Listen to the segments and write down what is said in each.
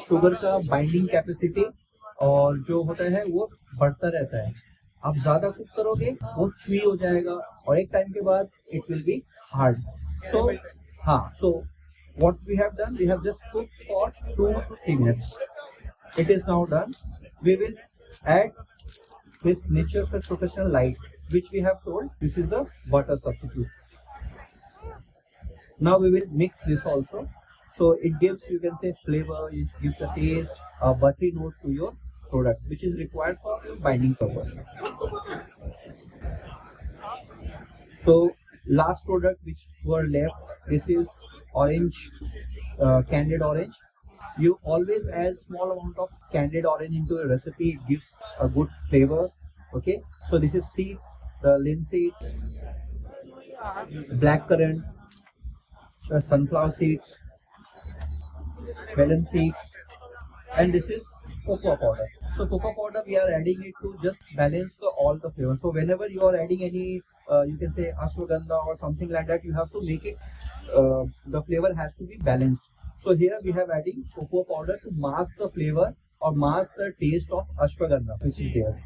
Sugar का binding capacity और जो होता है वो बढ़ता रहता है। आप ज्यादा कुक करोगे वो च्युई हो जाएगा और एक टाइम के बाद it will B hard. So so what we have done, we have just cooked for 2 to 3 minutes. It is now done. We will add this Nature's Professional Light, which we have told this is the butter substitute. Now we will mix this also. So it gives, you can say, flavor, it gives a taste, a buttery note to your product, which is required for your binding purpose. So last product which were left, this is orange, candied orange. You always add small amount of candied orange into a recipe, it gives a good flavor. Okay, so this is seeds, the linseed, black currant, sunflower seeds, melon seeds, and this is cocoa powder. So cocoa powder we are adding it to just balance all the flavor. So whenever you are adding any you can say ashwagandha or something like that, you have to make it the flavor has to be balanced. So here we have adding cocoa powder to mask the flavor or mask the taste of ashwagandha which is there.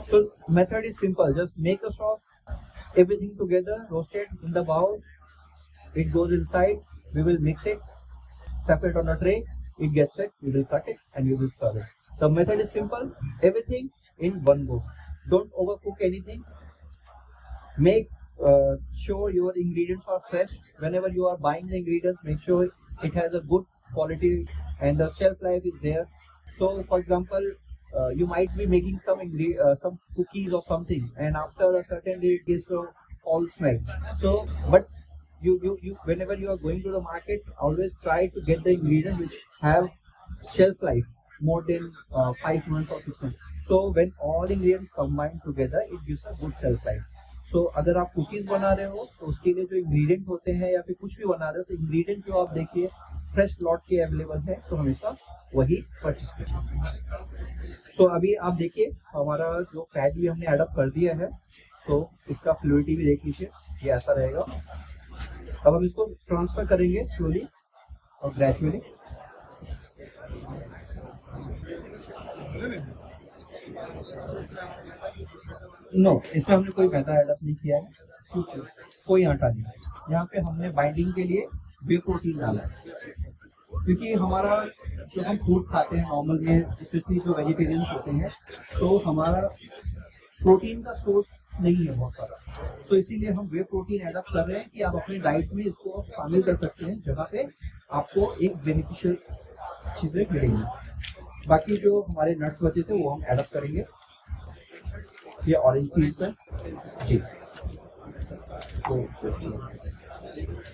So method is simple, just make a sauce, everything together, roasted in the bowl, it goes inside, we will mix it, separate on a tray, it gets set, we will cut it and we will serve it. The method is simple, everything in one go. Don't overcook anything. Make sure your ingredients are fresh. Whenever you are buying the ingredients, make sure it has a good quality and the shelf life is there. So for example, you might be making some cookies or something, and after a certain day it gives a foul smell. So but you whenever you are going to the market, always try to get the ingredients which have shelf life more than 5 months or 6 months. So when all ingredients combine together, it gives a good shelf life. So अगर आप cookies बना रहे हो तो उसके लिए जो ingredient होते हैं या फिर कुछ भी बना रहे हो तो इंग्रेडिएंट जो आप देखिए फ्रेश लॉट के अवेलेबल है, तो हमेशा वही परचेस कीजिए। सो अभी आप देखिए हमारा जो फैट भी हमने एडअप कर दिया है, तो इसका फ्लूइडिटी भी देख लीजिए, ये ऐसा रहेगा। अब हम इसको ट्रांसफर करेंगे स्लोली और ग्रेजुअली। नो, इसमें हमने कोई मैदा एडअप नहीं किया है, कोई आटा नहीं। यहाँ पे हमने बाइंडिंग के लिए वे प्रोटीन डाला है, क्योंकि हमारा जो हम फूड खाते हैं नॉर्मल में, स्पेशली जो वेजिटेरियंस होते हैं, तो हमारा प्रोटीन का सोर्स नहीं है बहुत सारा, तो इसीलिए हम वे प्रोटीन एडअप कर रहे हैं कि आप अपनी डाइट में इसको शामिल कर सकते हैं, जहाँ पे आपको एक बेनिफिशियल चीजें मिलेंगी। बाकी जो हमारे नट्स बचे थे वो हम एडअप करेंगे। ये ऑरेंज पील्स है जी,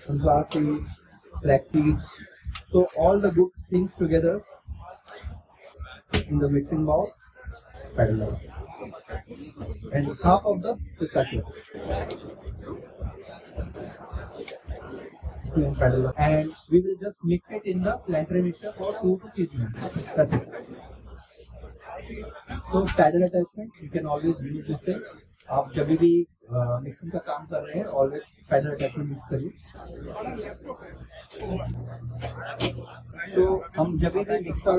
sunflower seeds, flax seeds, so all the good things together in the mixing bowl, paddle out, and half of the pistachios, and we will just mix it in the planter mixture for 2 to 3 minutes. That's it. So paddle attachment you can always use this thing. आप जब भी mixing का काम कर रहे हैं always pedal attachment mix करिए। तो हम जब भी मिक्सर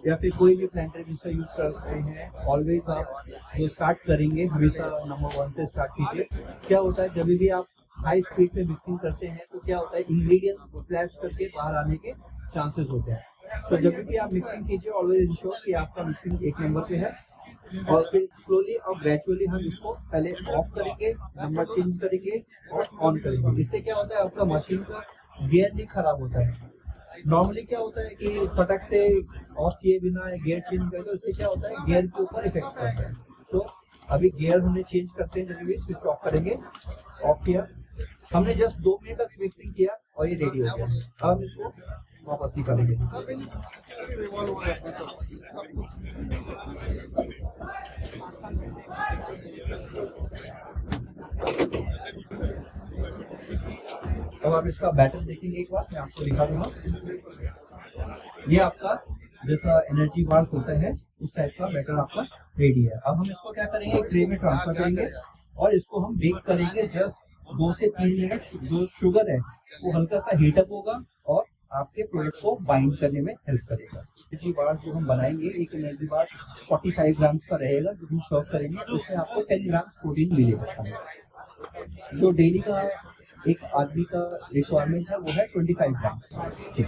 या फिर कोई भी प्लांटर मिक्सर यूज करते हैं, ऑलवेज आप जो स्टार्ट करेंगे हमेशा नंबर 1 से स्टार्ट कीजिए। क्या होता है जब भी आप हाई स्पीड पे मिक्सिंग करते हैं तो क्या होता है इंग्रेडिएंट्स फ्लैश करके बाहर आने के चांसेस होते हैं। तो जब भी आप मिक्सिंग कीजिए ऑलवेज इंश्योर कि आपका मिक्सिंग 1 नंबर पे है, और फिर स्लोली और ग्रेजुअली हम इसको पहले ऑफ करेंगे, नंबर चेंज करेंगे और ऑन करेंगे। इससे क्या होता है आपका मशीन का गियर नहीं खराब होता है। नॉर्मली क्या होता है कि फटक से ऑफ किए बिना गियर चेंज करते हैं, इससे क्या होता है गियर के ऊपर इफेक्ट करता है। सो अभी गियर हमने चेंज करते हैं, जब भी स्विच ऑफ करेंगे, ऑफ किया, हमने जस्ट 2 मिनट तक मिक्सिंग किया और ये रेडी हो गया। अब हम इसको वापस निकालेंगे। अब आप इसका बैटर देखेंगे, एक बार मैं आपको दिखा दूंगा। ये आपका जैसा एनर्जी बार्स होता है उस टाइप का बैटर आपका रेडी है। अब हम इसको क्या करेंगे, ट्रे में ट्रांसफर करेंगे और इसको हम बेक करेंगे जस्ट 2 से 3 मिनट जो शुगर है वो हल्का सा हीटअप होगा और आपके प्रोडक्ट को बाइंड करने में हेल्प करेगा। एनर्जी बार जो हम बनाएंगे, एक एनर्जी बार 45 ग्राम्स का रहेगा जो हम सर्व करेंगे, तो उसमें आपको 10 ग्राम प्रोटीन मिलेगा। जो डेली का एक आदमी का रिक्वायरमेंट है वो है 25 ग्राम्स। ठीक,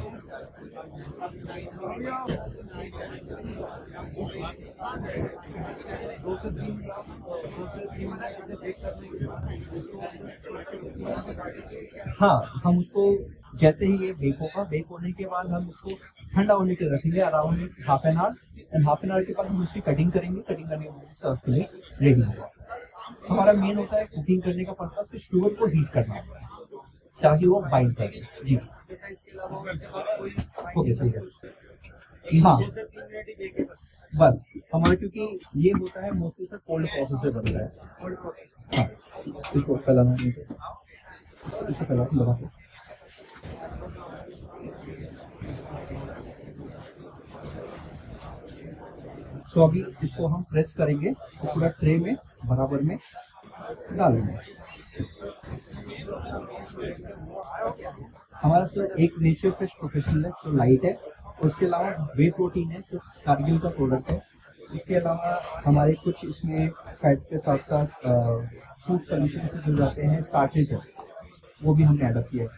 हाँ, हम उसको जैसे ही ये बेक होगा, बेक होने के बाद हम उसको ठंडा होने के रखेंगे around half an hour, and half an hour के बाद हम उसकी कटिंग करेंगे। कटिंग करने के बाद सर्व के लिए रेडी होगा। हमारा मेन होता है कुकिंग करने का पर्पस कि शुगर को हीट करना होता है ताकि वो बाइंड करे। जी ओके, ठीक है। हाँ बस हमारा, क्योंकि ये होता है मोस्टली सर कोल्ड प्रोसेस से बनता है। हाँ, इसको फैलाना नहीं, इसको फैला दबा के। सो अभी इसको हम प्रेस करेंगे तो पूरा ट्रे में बराबर में डालेंगे। हमारा सर एक नेचर फ्रेश प्रोफेशनल है जो लाइट है, उसके अलावा वे प्रोटीन है जो कारगिल का प्रोडक्ट है। इसके अलावा हमारे कुछ इसमें फैट्स के साथ साथ फूड सोल्यूशन से जुड़ जाते हैं, स्टार्चेस है वो भी हमने एडअप किया है।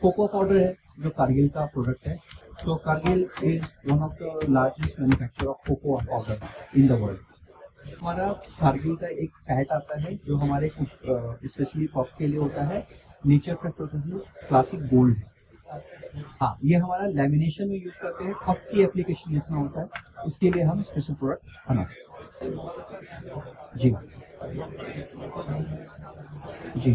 कोको पाउडर है जो कारगिल का प्रोडक्ट है। So Cargill is one of the largest manufacturer of cocoa powder in the world. हमारा कारगिल का एक फैट आता है जो हमारे स्पेशली पफ के लिए होता है, nature fresh processing classic gold है। हाँ, ये हमारा लेमिनेशन में यूज करते हैं, पफ की एप्लीकेशन इसमें होता है, उसके लिए हम स्पेशल प्रोडक्ट बनाते हैं। जी जी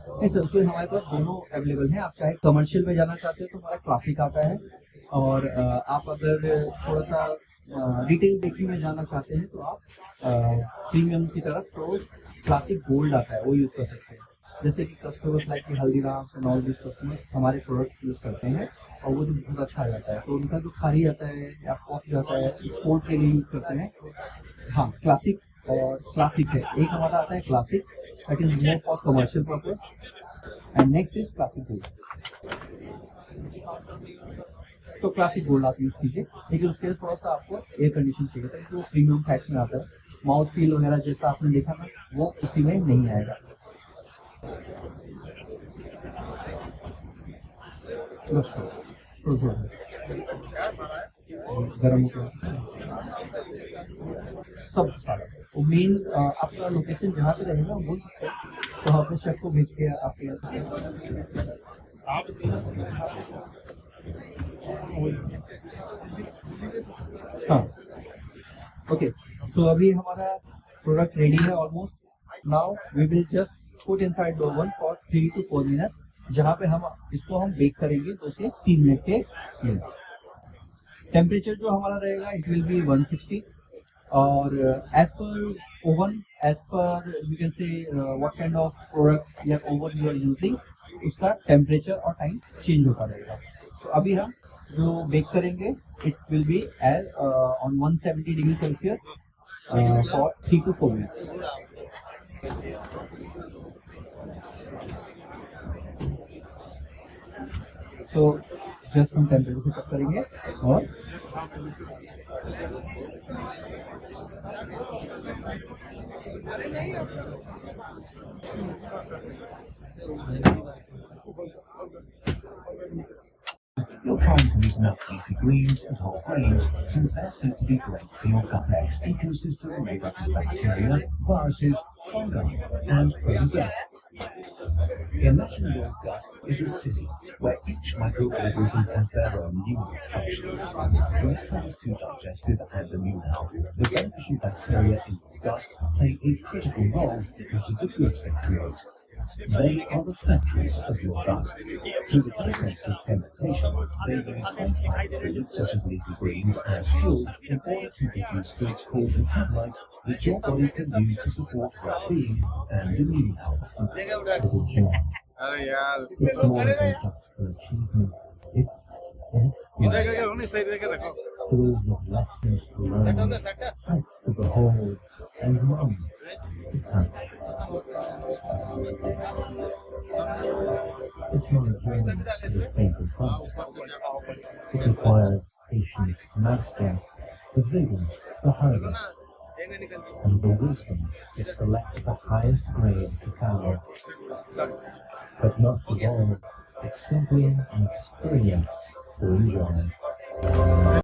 नहीं सर, उसमें हमारे पास दोनों अवेलेबल हैं। आप चाहे कमर्शियल में जाना चाहते हैं तो हमारा क्लासिक आता है, और आप अगर थोड़ा सा रिटेल बेकरी में जाना चाहते हैं तो आप प्रीमियम की तरफ तो क्लासिक गोल्ड आता है, वो यूज़ कर सकते हैं। जैसे कि customers like Haldiram's and all this customers हमारे प्रोडक्ट यूज़ करते हैं और वो जो बहुत अच्छा आ जाता है, तो उनका जो खारी आता है या पॉप जाता है एक्सपोर्ट के लिए यूज़ करते हैं। हाँ, क्लासिक और क्लासिक है, एक हमारा आता है classic that is more for commercial purpose, and next is classic gold. तो क्लासिक गोल्ड आप यूज कीजिए, लेकिन उसके लिए थोड़ा सा आपको एयर कंडीशन चाहिए था, जो प्रीमियम फैट्स में आता है। माउथ फील वगैरह जैसा आपने देखा ना, वो उसी में नहीं आएगा। गरम हो गया सब सारा। वो मेन आपका लोकेशन जहाँ पे रहेगा बोल सकते हैं, तो हम अपने शेफ को भेज के आपके हाँ ओके। सो अभी हमारा प्रोडक्ट रेडी है almost. Now we will just put inside the oven for 3 to 4 minutes, जहाँ पे हम इसको बेक करेंगे 2 से 3 मिनट के लिए। टेम्परेचर जो हमारा रहेगा इट विल बी 160, और as per oven, as per you can say what kind of product या ओवन यू आर यूजिंग, उसका टेम्परेचर और टाइम चेंज होता रहेगा। तो अभी हम जो बेक करेंगे it will be as on 170 degree Celsius for 3 to 4 minutes. So just हम टेम्परेचर को चेक करेंगे और You're trying to use enough leafy greens and whole grains since they're said to be great for your gut next ecosystem made up of bacteria, viruses, fungi, and protozoa. Imagine your gut is a city where each microorganism has their own unique function. When it comes to digestive and immune health, the beneficial bacteria in your gut play a critical role because of the goods they create. They are the factories of your gut. Through the process of fermentation, they use whole foods such as leafy greens as fuel in order to produce goods called metabolites that your body can use to support well-being and immune health. As a job, it's more than just an achievement. It's an experience. filled with lessons to learn, sights to behold, and moments to touch. It's not a journey to the fated promise. It requires patience to master, the vigor to harvest, and the wisdom to select the highest grade cacao. But most of all, it's simply an experience to enjoy.